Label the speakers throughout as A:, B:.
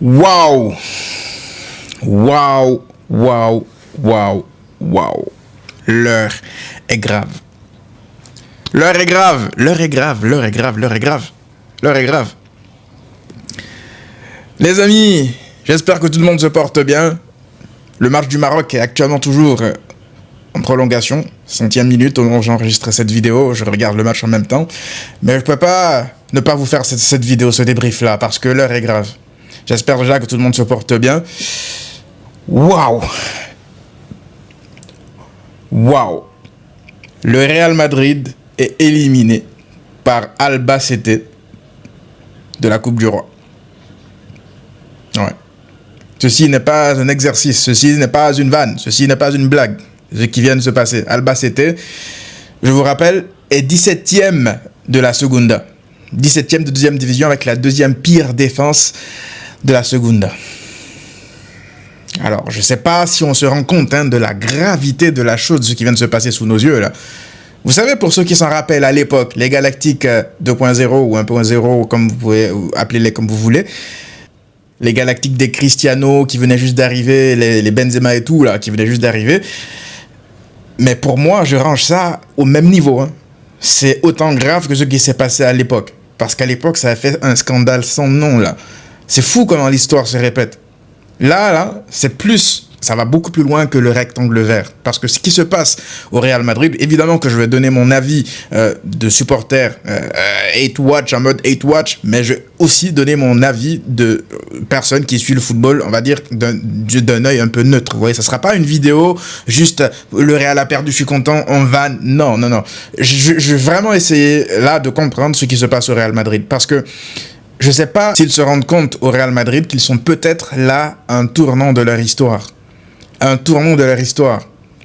A: Waouh! Waouh! Waouh! Waouh! Waouh! L'heure est grave. L'heure est grave. L'heure est grave. L'heure est grave. L'heure est grave. L'heure est grave. Les amis, j'espère que tout le monde se porte bien. Le match du Maroc est actuellement toujours en prolongation. 100e minute au moment où j'enregistre cette vidéo. Je regarde le match en même temps. Mais je ne peux pas ne pas vous faire cette vidéo, ce débrief-là, parce que l'heure est grave. J'espère déjà que tout le monde se porte bien. Waouh! Waouh! Le Real Madrid est éliminé par Albacete de la Coupe du Roi. Ouais. Ceci n'est pas un exercice, ceci n'est pas une vanne, ceci n'est pas une blague. Ce qui vient de se passer. Albacete, je vous rappelle, est 17e de la Segunda. 17e de deuxième division avec la deuxième pire défense de la Segunda. Alors, je ne sais pas si on se rend compte de la gravité de la chose, de ce qui vient de se passer sous nos yeux, là. Vous savez, pour ceux qui s'en rappellent à l'époque, les Galactiques 2.0 ou 1.0, comme vous pouvez appeler-les comme vous voulez, les Galactiques des Cristiano qui venaient juste d'arriver, les Benzema et tout, là, qui venaient juste d'arriver. Mais pour moi, je range ça au même niveau. C'est autant grave que ce qui s'est passé à l'époque. Parce qu'à l'époque, ça a fait un scandale sans nom, là. C'est fou comment l'histoire se répète. Là, c'est plus... Ça va beaucoup plus loin que le rectangle vert. Parce que ce qui se passe au Real Madrid, évidemment que je vais donner mon avis de supporter hate watch, en mode hate watch, mais je vais aussi donner mon avis de personne qui suit le football, on va dire, d'un œil un peu neutre. Vous voyez, ça sera pas une vidéo juste le Real a perdu, je suis content, on vanne. Non. Je vais vraiment essayer là de comprendre ce qui se passe au Real Madrid. Parce que je ne sais pas s'ils se rendent compte au Real Madrid qu'ils sont peut-être là à un tournant de leur histoire. Un tournant de leur histoire.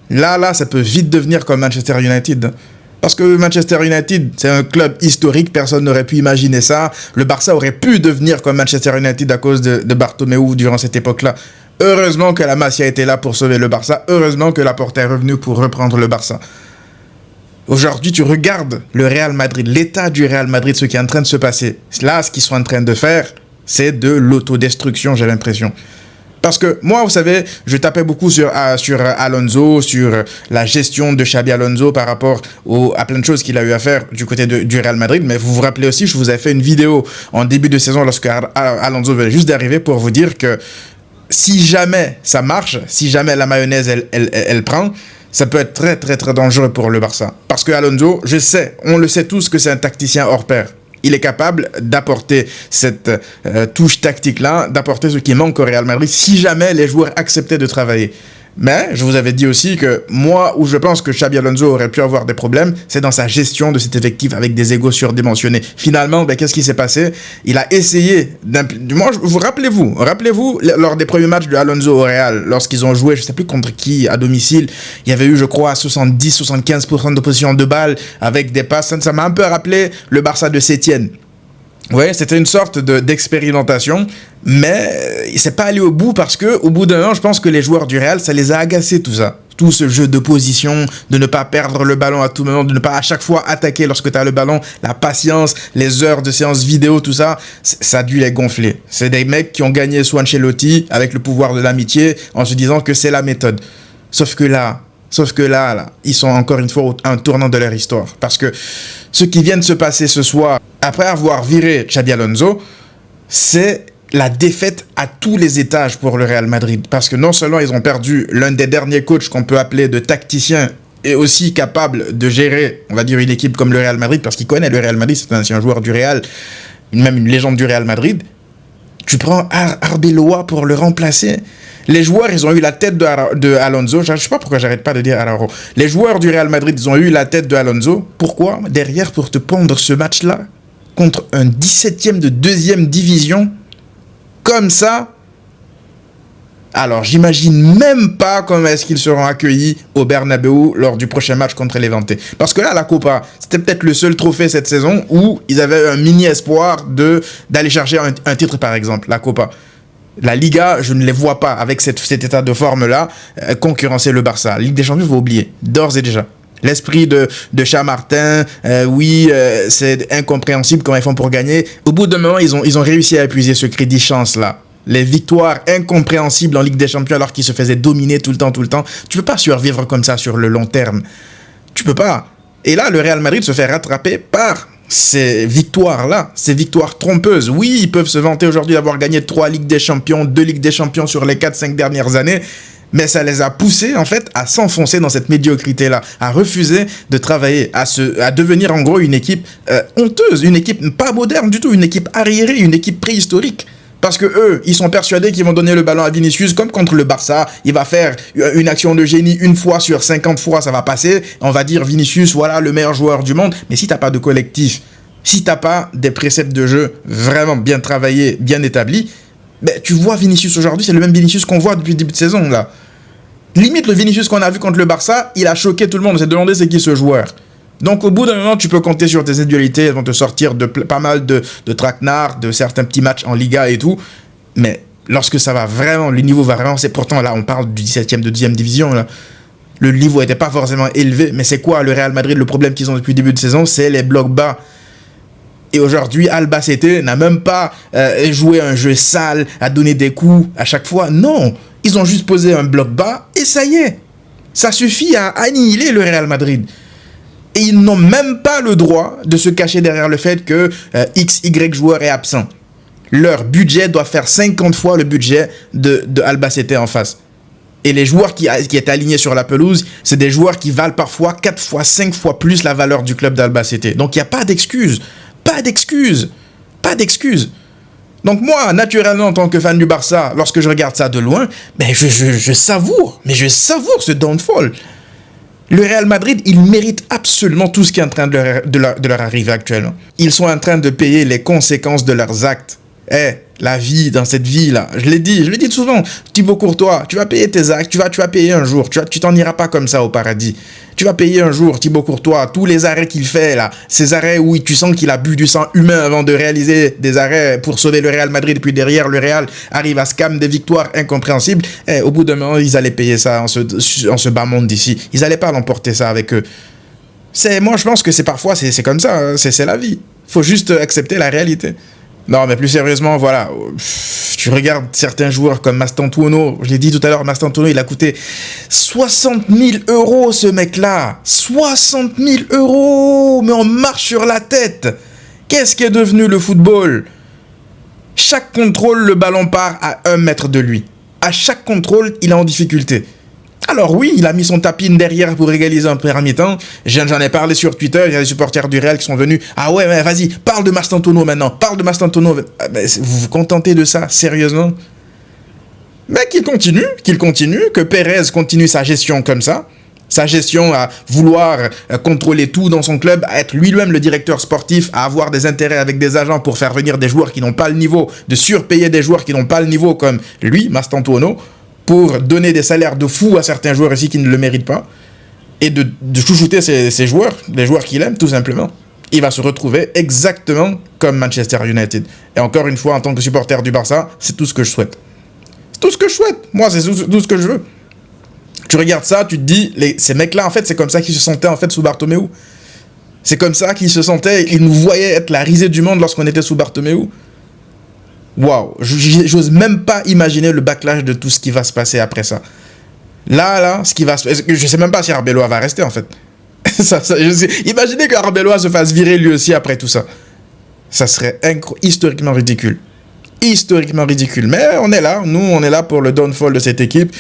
A: Là, ça peut vite devenir comme Manchester United. Parce que Manchester United, c'est un club historique, personne n'aurait pu imaginer ça. Le Barça aurait pu devenir comme Manchester United à cause de Bartomeu durant cette époque-là. Heureusement que la Masia était là pour sauver le Barça. Heureusement que Laporta est revenu pour reprendre le Barça. Aujourd'hui, tu regardes le Real Madrid, l'état du Real Madrid, ce qui est en train de se passer. Là, ce qu'ils sont en train de faire, c'est de l'autodestruction, j'ai l'impression. Parce que moi, vous savez, je tapais beaucoup sur Alonso, sur la gestion de Xabi Alonso par rapport à plein de choses qu'il a eu à faire du côté du Real Madrid. Mais vous vous rappelez aussi, je vous avais fait une vidéo en début de saison lorsque Alonso venait juste d'arriver pour vous dire que si jamais ça marche, si jamais la mayonnaise, elle prend, ça peut être très, très, très dangereux pour le Barça. Parce que Alonso, on le sait tous que c'est un tacticien hors pair. Il est capable d'apporter cette touche tactique-là, d'apporter ce qui manque au Real Madrid si jamais les joueurs acceptaient de travailler. Mais je vous avais dit aussi que moi, où je pense que Xabi Alonso aurait pu avoir des problèmes, c'est dans sa gestion de cet effectif avec des égos surdimensionnés. Finalement, qu'est-ce qui s'est passé? Il a essayé rappelez-vous, lors des premiers matchs de Alonso au Real, lorsqu'ils ont joué, je ne sais plus contre qui, à domicile, il y avait eu, je crois, 70-75% de possession de balle avec des passes. Ça m'a un peu rappelé le Barça de Sétienne. Ouais, c'était une sorte d'expérimentation, mais il s'est pas allé au bout parce que au bout d'un an, je pense que les joueurs du Real, ça les a agacés tout ça. Tout ce jeu de position, de ne pas perdre le ballon à tout moment, de ne pas à chaque fois attaquer lorsque tu as le ballon, la patience, les heures de séance vidéo, tout ça, ça a dû les gonfler. C'est des mecs qui ont gagné sous Ancelotti avec le pouvoir de l'amitié en se disant que c'est la méthode. Sauf que là, ils sont encore une fois à un tournant de leur histoire. Parce que ce qui vient de se passer ce soir, après avoir viré Xabi Alonso, c'est la défaite à tous les étages pour le Real Madrid. Parce que non seulement ils ont perdu l'un des derniers coachs qu'on peut appeler de tacticien et aussi capable de gérer, on va dire, une équipe comme le Real Madrid, parce qu'il connaît le Real Madrid, c'est un ancien joueur du Real, même une légende du Real Madrid. Tu prends Arbeloa pour le remplacer. Les joueurs, ils ont eu la tête de Alonso. Je ne sais pas pourquoi j'arrête pas de dire Araujo. Les joueurs du Real Madrid, ils ont eu la tête de Alonso. Pourquoi? Derrière, pour te pondre ce match-là contre un 17e de deuxième division. Comme ça, Alors, j'imagine même pas comment est-ce qu'ils seront accueillis au Bernabéu lors du prochain match contre Levante. Parce que là, la Copa, c'était peut-être le seul trophée cette saison où ils avaient un mini espoir d'aller chercher un titre, par exemple, la Copa. La Liga, je ne les vois pas, avec cet état de forme-là, concurrencer le Barça. Ligue des Champions, il faut oublier, d'ores et déjà. L'esprit de Chamartin, c'est incompréhensible comment ils font pour gagner. Au bout d'un moment, ils ont réussi à épuiser ce crédit chance-là. Les victoires incompréhensibles en Ligue des Champions alors qu'ils se faisaient dominer tout le temps. Tu peux pas survivre comme ça sur le long terme. Tu peux pas. Et là, le Real Madrid se fait rattraper par ces victoires-là, ces victoires trompeuses. Oui, ils peuvent se vanter aujourd'hui d'avoir gagné 3 Ligues des Champions, 2 Ligues des Champions sur les 4-5 dernières années, mais ça les a poussés, en fait, à s'enfoncer dans cette médiocrité-là, à refuser de travailler, à devenir, en gros, une équipe honteuse, une équipe pas moderne du tout, une équipe arriérée, une équipe préhistorique. Parce que eux, ils sont persuadés qu'ils vont donner le ballon à Vinicius, comme contre le Barça. Il va faire une action de génie une fois sur 50 fois, ça va passer. On va dire Vinicius, voilà, le meilleur joueur du monde. Mais si t'as pas de collectif, si t'as pas des préceptes de jeu vraiment bien travaillés, bien établis, ben, tu vois Vinicius aujourd'hui, c'est le même Vinicius qu'on voit depuis le début de saison, là. Limite, le Vinicius qu'on a vu contre le Barça, il a choqué tout le monde. On s'est demandé c'est qui ce joueur. Donc, au bout d'un moment, tu peux compter sur tes individualités. Elles vont te sortir de pas mal de traquenards, de certains petits matchs en Liga et tout. Mais lorsque ça va vraiment, le niveau va vraiment... C'est pourtant, là, on parle du 17e, de 10e division, là. Le niveau n'était pas forcément élevé. Mais c'est quoi, le Real Madrid, le problème qu'ils ont depuis le début de saison? C'est les blocs bas. Et aujourd'hui, Albacete n'a même pas joué un jeu sale, à donner des coups à chaque fois. Non, ils ont juste posé un bloc bas et ça y est. Ça suffit à annihiler le Real Madrid. Et ils n'ont même pas le droit de se cacher derrière le fait que XY joueur est absent. Leur budget doit faire 50 fois le budget de Albacete en face. Et les joueurs qui étaient alignés sur la pelouse, c'est des joueurs qui valent parfois 4 fois, 5 fois plus la valeur du club d'Albacete. Donc il n'y a pas d'excuse. Pas d'excuse. Pas d'excuse. Donc moi, naturellement, en tant que fan du Barça, lorsque je regarde ça de loin, ben je savoure. Mais je savoure ce downfall. Le Real Madrid, il mérite absolument tout ce qui est en train de leur arriver actuellement. Ils sont en train de payer les conséquences de leurs actes. La vie, dans cette vie-là, je l'ai dit souvent, Thibaut Courtois, tu vas payer tes actes, tu vas payer un jour, tu t'en iras pas comme ça au paradis. Tu vas payer un jour, Thibaut Courtois, tous les arrêts qu'il fait là, ces arrêts où tu sens qu'il a bu du sang humain avant de réaliser des arrêts pour sauver le Real Madrid, puis derrière le Real arrive à scam des victoires incompréhensibles. Au bout d'un moment, ils allaient payer ça en ce bas monde d'ici. Ils allaient pas l'emporter ça avec eux. Moi, je pense que parfois, c'est comme ça, hein, c'est la vie. Faut juste accepter la réalité. Non, mais plus sérieusement, voilà. Tu regardes certains joueurs comme Mastantuono. Je l'ai dit tout à l'heure, Mastantuono, il a coûté 60 000 € ce mec-là. 60 000 €. Mais on marche sur la tête. Qu'est-ce qui est devenu le football? Chaque contrôle, le ballon part à 1 mètre de lui. À chaque contrôle, il est en difficulté. Alors oui, il a mis son tapine derrière pour égaliser un premier temps. J'en ai parlé sur Twitter, il y a des supporters du Real qui sont venus. Ah ouais, mais vas-y, parle de Mastantuono maintenant, parle de Mastantuono. Vous vous contentez de ça, sérieusement? Mais qu'il continue, que Pérez continue sa gestion comme ça. Sa gestion à vouloir contrôler tout dans son club, à être lui-même le directeur sportif, à avoir des intérêts avec des agents pour faire venir des joueurs qui n'ont pas le niveau, de surpayer des joueurs qui n'ont pas le niveau comme lui, Mastantuono, pour donner des salaires de fou à certains joueurs ici qui ne le méritent pas, et de chouchouter ces joueurs, les joueurs qu'il aime, tout simplement. Il va se retrouver exactement comme Manchester United. Et encore une fois, en tant que supporter du Barça, c'est tout ce que je souhaite. C'est tout ce que je souhaite. Moi, c'est tout ce que je veux. Tu regardes ça, tu te dis, ces mecs-là, en fait, c'est comme ça qu'ils se sentaient, en fait, sous Bartomeu. C'est comme ça qu'ils se sentaient, ils nous voyaient être la risée du monde lorsqu'on était sous Bartomeu. Waouh, j'ose même pas imaginer le backlash de tout ce qui va se passer après ça. Là, ce qui va se passer, je sais même pas si Arbeloa va rester en fait. Imaginez qu'Arbeloa se fasse virer lui aussi après tout ça. Ça serait historiquement ridicule. Historiquement ridicule. Mais on est là, nous on est là pour le downfall de cette équipe.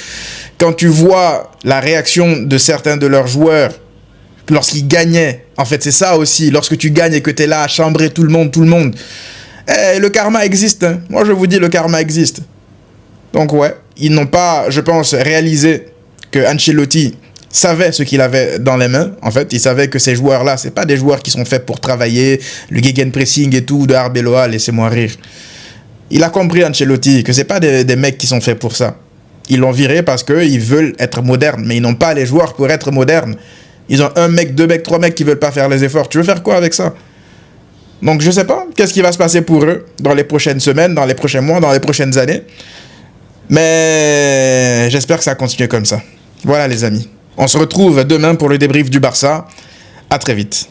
A: Quand tu vois la réaction de certains de leurs joueurs lorsqu'ils gagnaient, en fait c'est ça aussi, lorsque tu gagnes et que tu es là à chambrer tout le monde. Le karma existe, hein. Moi je vous dis, le karma existe. Donc ouais, ils n'ont pas, je pense, réalisé que Ancelotti savait ce qu'il avait dans les mains. En fait, il savait que ces joueurs-là, c'est pas des joueurs qui sont faits pour travailler, le gegenpressing et tout de Arbeloa, laissez-moi rire. Il a compris, Ancelotti, que c'est pas des mecs qui sont faits pour ça. Ils l'ont viré parce qu'ils veulent être modernes, mais ils n'ont pas les joueurs pour être modernes. Ils ont un mec, deux mecs, trois mecs qui veulent pas faire les efforts. Tu veux faire quoi avec ça? Donc je sais pas qu'est-ce qui va se passer pour eux dans les prochaines semaines, dans les prochains mois, dans les prochaines années. Mais j'espère que ça continue comme ça. Voilà les amis. On se retrouve demain pour le débrief du Barça. À très vite.